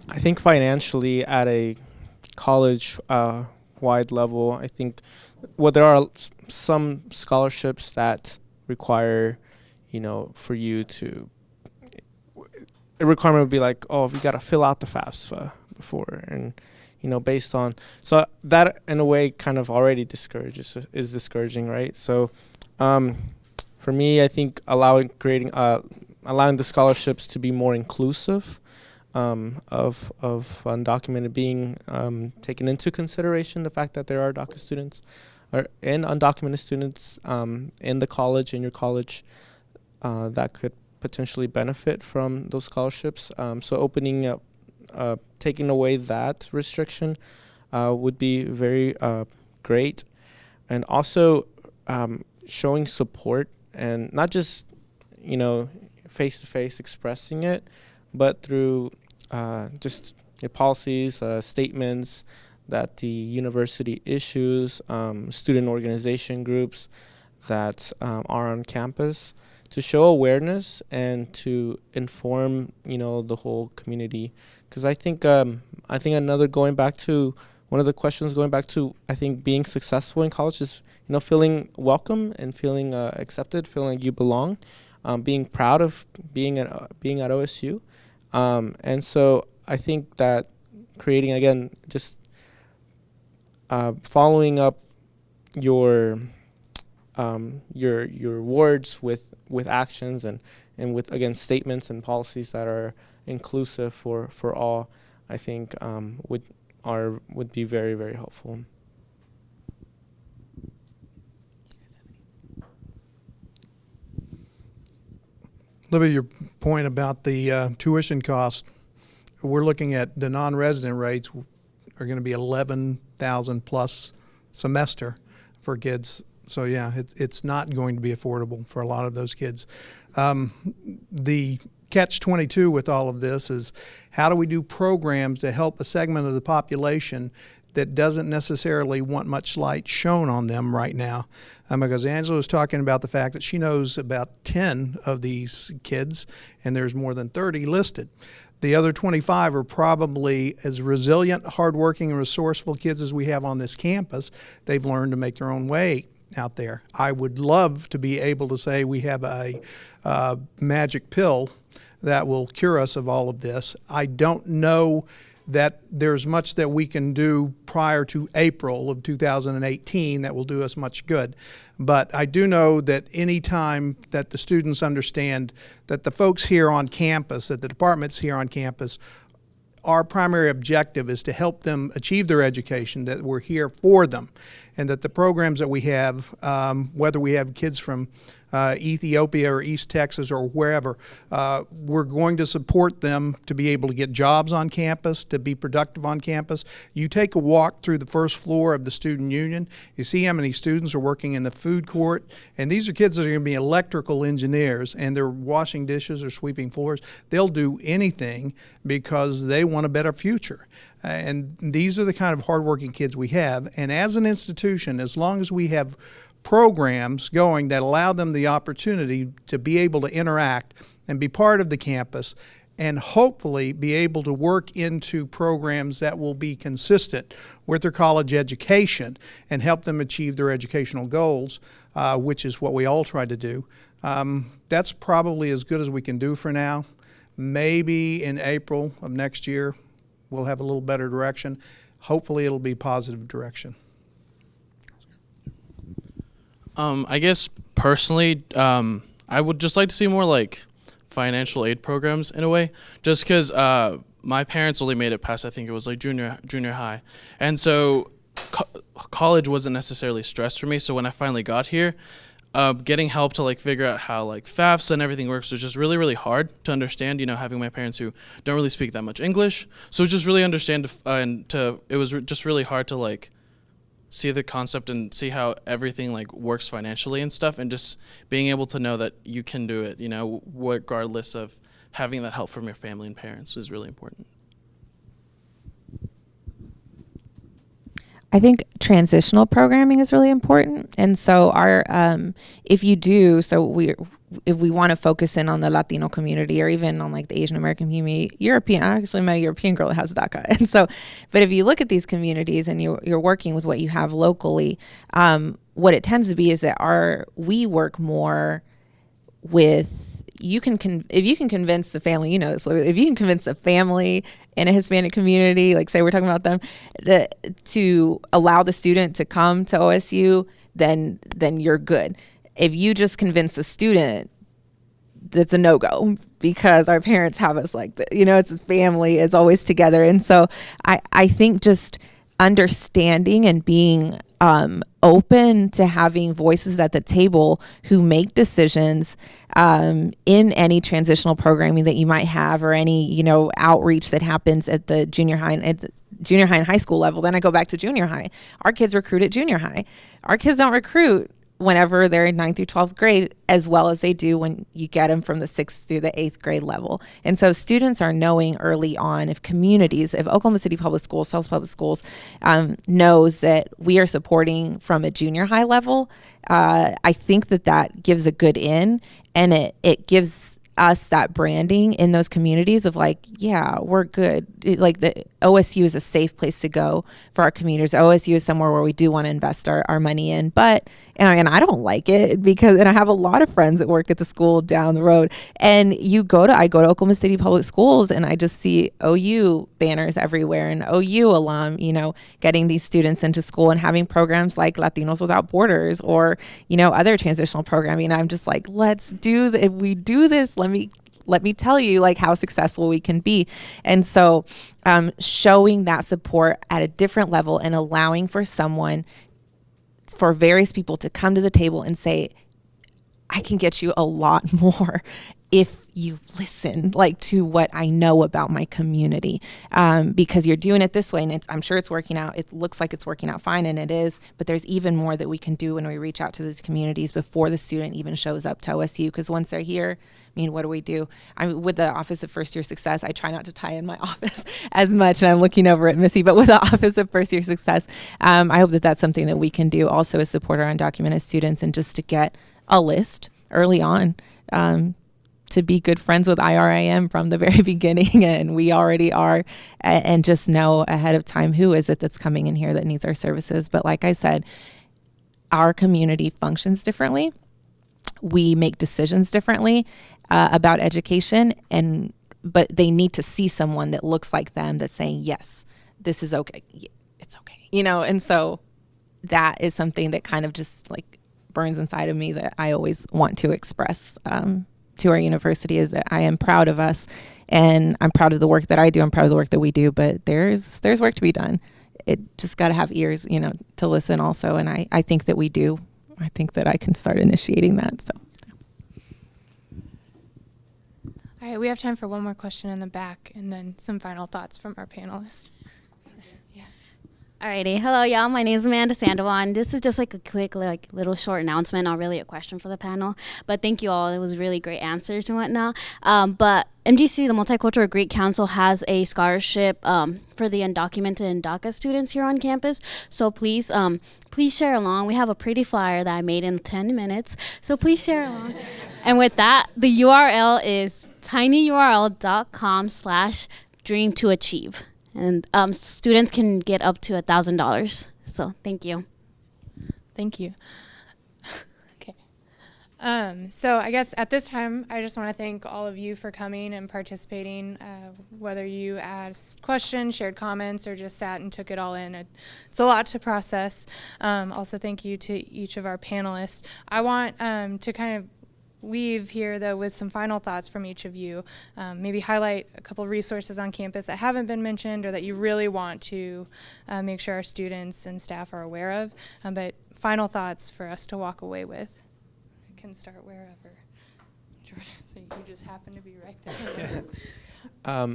Speaker 2: I think financially at a college wide level, I think there are some scholarships that require, for you to, a requirement would be like, oh, we got to fill out the FAFSA before, and based on, so that in a way kind of already is discouraging, right? So for me, I think allowing the scholarships to be more inclusive of undocumented, being taken into consideration, the fact that there are DACA students and undocumented students in the college, in your college, that could potentially benefit from those scholarships. So opening up, taking away that restriction would be very great. And also showing support, and not just, face-to-face expressing it, but through just policies, statements that the university issues, student organization groups that are on campus, to show awareness and to inform, the whole community. Because I think another going back to one of the questions going back to, I think being successful in college is, feeling welcome and feeling accepted, feeling like you belong, being proud of being at OSU. And so I think that creating, again, just following up your words with actions and with, again, statements and policies that are inclusive for all, I think would be very, very helpful.
Speaker 4: Libby, your point about the tuition cost, we're looking at the non-resident rates are going to be $11,000 plus semester for kids. So yeah, it's not going to be affordable for a lot of those kids. The catch-22 with all of this is, how do we do programs to help a segment of the population that doesn't necessarily want much light shown on them right now? Because Angela was talking about the fact that she knows about 10 of these kids, and there's more than 30 listed. The other 25 are probably as resilient, hardworking, and resourceful kids as we have on this campus. They've learned to make their own way out there. I would love to be able to say we have a magic pill that will cure us of all of this. I don't know that there's much that we can do prior to April of 2018 that will do us much good. But I do know that any time that the students understand that the folks here on campus, that the departments here on campus, our primary objective is to help them achieve their education, that we're here for them, and that the programs that we have, whether we have kids from Ethiopia or East Texas or wherever, we're going to support them to be able to get jobs on campus, to be productive on campus. You take a walk through the first floor of the student union, you see how many students are working in the food court, and these are kids that are going to be electrical engineers, and they're washing dishes or sweeping floors. They'll do anything because they want a better future. And these are the kind of hardworking kids we have. And as an institution, as long as we have programs going that allow them the opportunity to be able to interact and be part of the campus, and hopefully be able to work into programs that will be consistent with their college education and help them achieve their educational goals, which is what we all try to do. That's probably as good as we can do for now. Maybe in April of next year, we'll have a little better direction. Hopefully it'll be positive direction.
Speaker 5: I guess personally, I would just like to see more like financial aid programs in a way, just because my parents only made it past, I think it was like junior high, and so college wasn't necessarily stressed for me. So when I finally got here, getting help to like figure out how like FAFSA and everything works was just really, really hard to understand, having my parents who don't really speak that much English. So it's just really it was just really hard to like see the concept and see how everything like works financially and stuff, and just being able to know that you can do it, regardless of having that help from your family and parents is really important.
Speaker 3: I think transitional programming is really important. And so if we want to focus in on the Latino community, or even on like the Asian American community, I actually met a European girl that has DACA. And so, but if you look at these communities and you're working with what you have locally, what it tends to be is that we work more with, if you can convince the family, if you can convince a family in a Hispanic community, like say we're talking about them, to allow the student to come to OSU, then you're good. If you just convince a student, that's a no-go, because our parents have us like that. It's a family, it's always together. And so I think just understanding and being open to having voices at the table who make decisions in any transitional programming that you might have, or any outreach that happens at the junior high and high school level. Then I go back to junior high. Our kids recruit at junior high. Our kids don't recruit whenever they're in 9th through 12th grade, as well as they do when you get them from the 6th through the 8th grade level. And so students are knowing early on, if Oklahoma City Public Schools, South Public Schools knows that we are supporting from a junior high level, I think that gives a good in, and it gives us that branding in those communities of like, yeah, we're good. Like the OSU is a safe place to go for our commuters. OSU is somewhere where we do want to invest our money in, but I don't like it and I have a lot of friends that work at the school down the road, and I go to Oklahoma City Public Schools and I just see OU banners everywhere and OU alum, getting these students into school and having programs like Latinos Without Borders or, other transitional programming. I'm just like, if we do this, let me tell you like how successful we can be. And so showing that support at a different level and allowing for various people to come to the table and say, I can get you a lot more if you listen to what I know about my community, because you're doing it this way, and I'm sure it's working out. It looks like it's working out fine, and it is, but there's even more that we can do when we reach out to these communities before the student even shows up to OSU, because once they're here, what do we do? With the Office of First Year Success, I try not to tie in my office as much, and I'm looking over at Missy, but with the Office of First Year Success, I hope that's something that we can do also as support our undocumented students, and just to get a list early on, to be good friends with IRIM from the very beginning, and we already are, and just know ahead of time who is it that's coming in here that needs our services. But like I said, our community functions differently. We make decisions differently about education, but they need to see someone that looks like them that's saying, yes, this is okay. Yeah, it's okay. And so that is something that kind of just like burns inside of me that I always want to express to our university, is that I am proud of us, and I'm proud of the work that I do. I'm proud of the work that we do, but there's work to be done. It just got to have ears, to listen also. And I think that we do. I think that I can start initiating that. So.
Speaker 1: All right, we have time for one more question in the back, and then some final thoughts from our panelists.
Speaker 13: Alrighty, hello y'all. My name is Amanda Sandoval. This is just like a quick, little short announcement, not really a question for the panel. But thank you all. It was really great answers and whatnot. But MGC, the Multicultural Greek Council, has a scholarship for the undocumented and DACA students here on campus. So please share along. We have a pretty flyer that I made in 10 minutes. So please share along. And with that, the URL is tinyurl.com/dream-to-achieve. And students can get up to $1,000. So thank you.
Speaker 1: Thank you. Okay. So I guess at this time, I just want to thank all of you for coming and participating, whether you asked questions, shared comments, or just sat and took it all in. It's a lot to process. Also, thank you to each of our panelists. I want to kind of leave here, though, with some final thoughts from each of you. Maybe highlight a couple of resources on campus that haven't been mentioned or that you really want to make sure our students and staff are aware of. But final thoughts for us to walk away with. I can start wherever. Jordan, so you just happen to be right there.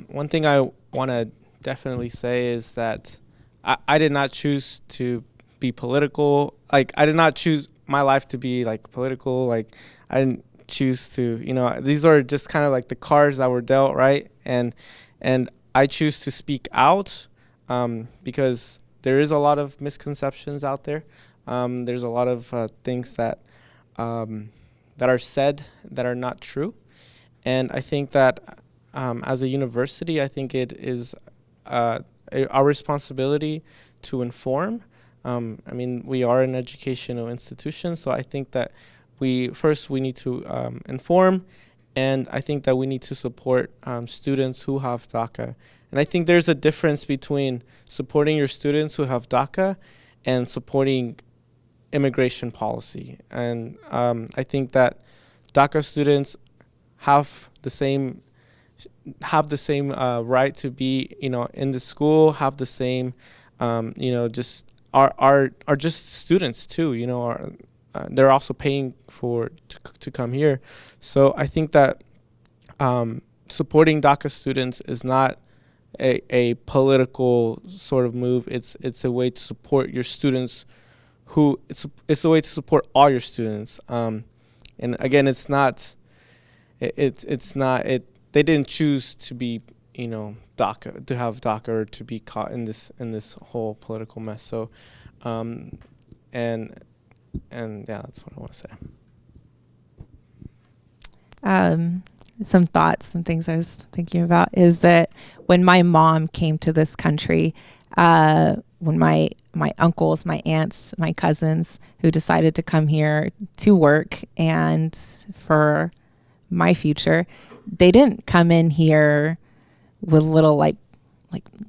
Speaker 2: One thing I want to definitely say is that I did not choose to be political. I did not choose my life to be political. I didn't choose to, these are just kind of the cards that were dealt, right? And I choose to speak out because there is a lot of misconceptions out there. There's a lot of things that are said that are not true. And I think that as a university, I think it is our responsibility to inform. We are an educational institution, so I think that we need to inform, and I think that we need to support students who have DACA. And I think there's a difference between supporting your students who have DACA and supporting immigration policy. And I think that DACA students have the same right to be, in the school, have the same, just are just students too, they're also paying to come here. So I think that supporting DACA students is not a political sort of move. It's a way to support your students it's a way to support all your students. And again, it's not they didn't choose to be, DACA, to have DACA, or to be caught in this whole political mess. So, and yeah, that's what I want to say.
Speaker 3: Some thoughts, some things I was thinking about is that when my mom came to this country, when my uncles, my aunts, my cousins who decided to come here to work and for my future, they didn't come in here with little like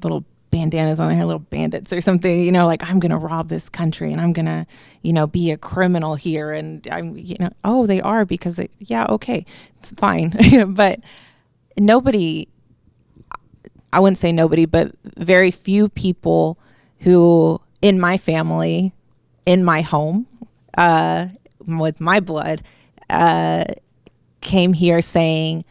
Speaker 3: little bandanas on their hair, little bandits or something, like I'm gonna rob this country and I'm gonna, be a criminal here, and I'm, oh, they are, because yeah, okay, it's fine. But nobody, I wouldn't say nobody, but very few people who in my family, in my home, with my blood, came here saying,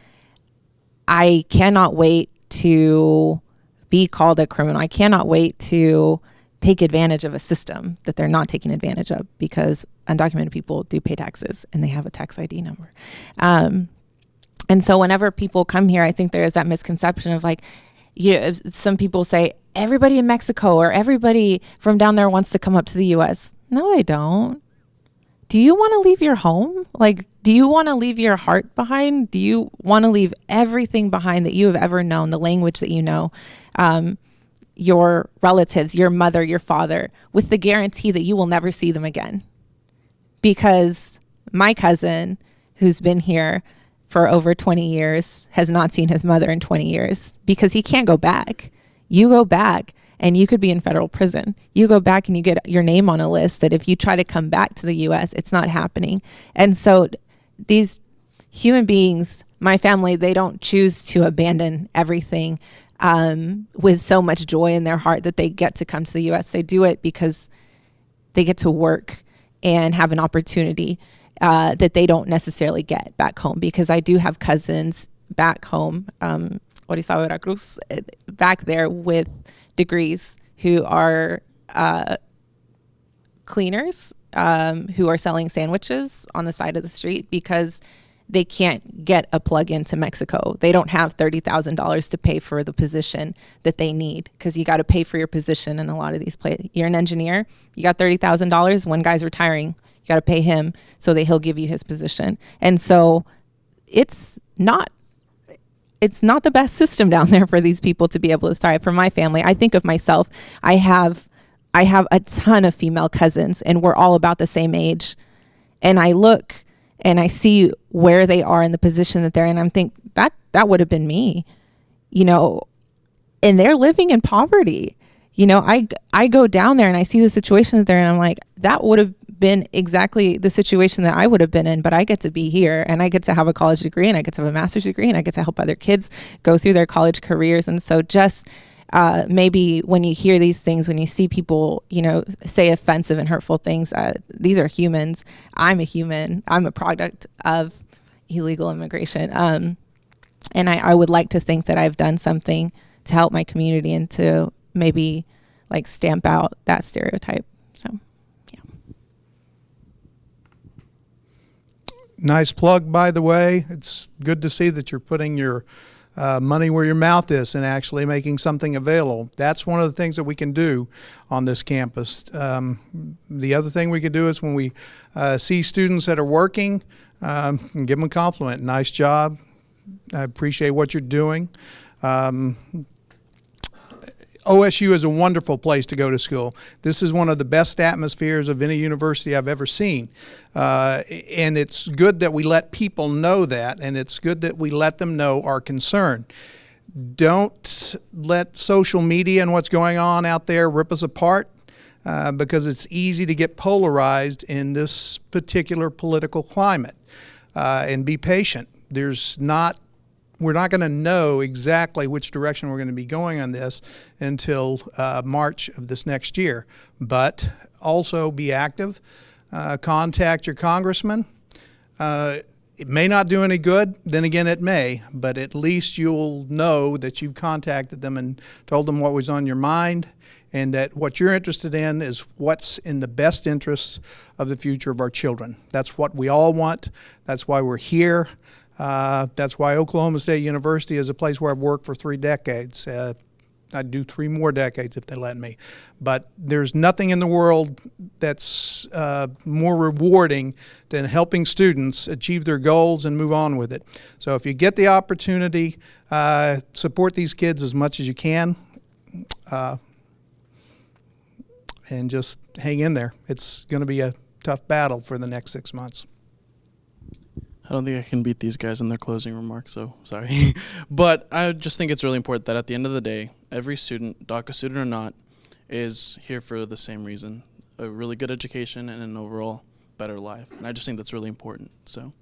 Speaker 3: I cannot wait to be called a criminal. I cannot wait to take advantage of a system that they're not taking advantage of, because undocumented people do pay taxes and they have a tax ID number. And so whenever people come here, I think there is that misconception of some people say everybody in Mexico or everybody from down there wants to come up to the US. No, they don't. Do you want to leave your home? Do you want to leave your heart behind? Do you want to leave everything behind that you have ever known, the language that you know, your relatives, your mother, your father, with the guarantee that you will never see them again? Because my cousin, who's been here for over 20 years, has not seen his mother in 20 years because he can't go back. You go back and you could be in federal prison. You go back and you get your name on a list that if you try to come back to the US, it's not happening. And so these human beings, my family, they don't choose to abandon everything with so much joy in their heart that they get to come to the US. They do it because they get to work and have an opportunity that they don't necessarily get back home. Because I do have cousins back home, Orizaba, Veracruz, back there with degrees who are cleaners, who are selling sandwiches on the side of the street because they can't get a plug-in to Mexico. They don't have $30,000 to pay for the position that they need, because you got to pay for your position in a lot of these places. You're an engineer, you got $30,000, one guy's retiring, you got to pay him so that he'll give you his position. And so it's not the best system down there for these people to be able to thrive. For my family, I think of myself, I have a ton of female cousins and we're all about the same age. And I look and I see where they are in the position that they're in. I'm think that would have been me, and they're living in poverty. I go down there and I see the situation that they're in. I'm like, that would have been exactly the situation that I would have been in, but I get to be here and I get to have a college degree and I get to have a master's degree and I get to help other kids go through their college careers. And so just maybe when you hear these things, when you see people, say offensive and hurtful things, these are humans. I'm a human. I'm a product of illegal immigration. And I would like to think that I've done something to help my community and to maybe stamp out that stereotype. So, yeah.
Speaker 4: Nice plug, by the way. It's good to see that you're putting your money where your mouth is and actually making something available. That's one of the things that we can do on this campus. The other thing we could do is when we see students that are working, give them a compliment. Nice job. I appreciate what you're doing. OSU is a wonderful place to go to school. This is one of the best atmospheres of any university I've ever seen. And it's good that we let people know that, and it's good that we let them know our concern. Don't let social media and what's going on out there rip us apart, because it's easy to get polarized in this particular political climate. And be patient. We're not going to know exactly which direction we're going to be going on this until March of this next year. But also be active. Contact your congressman. It may not do any good, then again it may, but at least you'll know that you've contacted them and told them what was on your mind, and that what you're interested in is what's in the best interest of the future of our children. That's what we all want. That's why we're here. That's why Oklahoma State University is a place where I've worked for 3 decades. I'd do 3 more decades if they let me. But there's nothing in the world that's more rewarding than helping students achieve their goals and move on with it. So if you get the opportunity, support these kids as much as you can. And just hang in there. It's going to be a tough battle for the next 6 months.
Speaker 5: I don't think I can beat these guys in their closing remarks, so sorry. But I just think it's really important that at the end of the day, every student, DACA student or not, is here for the same reason, a really good education and an overall better life. And I just think that's really important. So.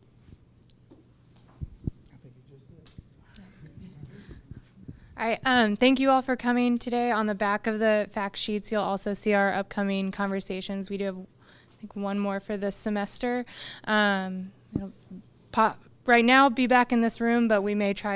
Speaker 1: All right, thank you all for coming today. On the back of the fact sheets, you'll also see our upcoming conversations. We do have, I think, 1 more for this semester. Right now, be back in this room, but we may try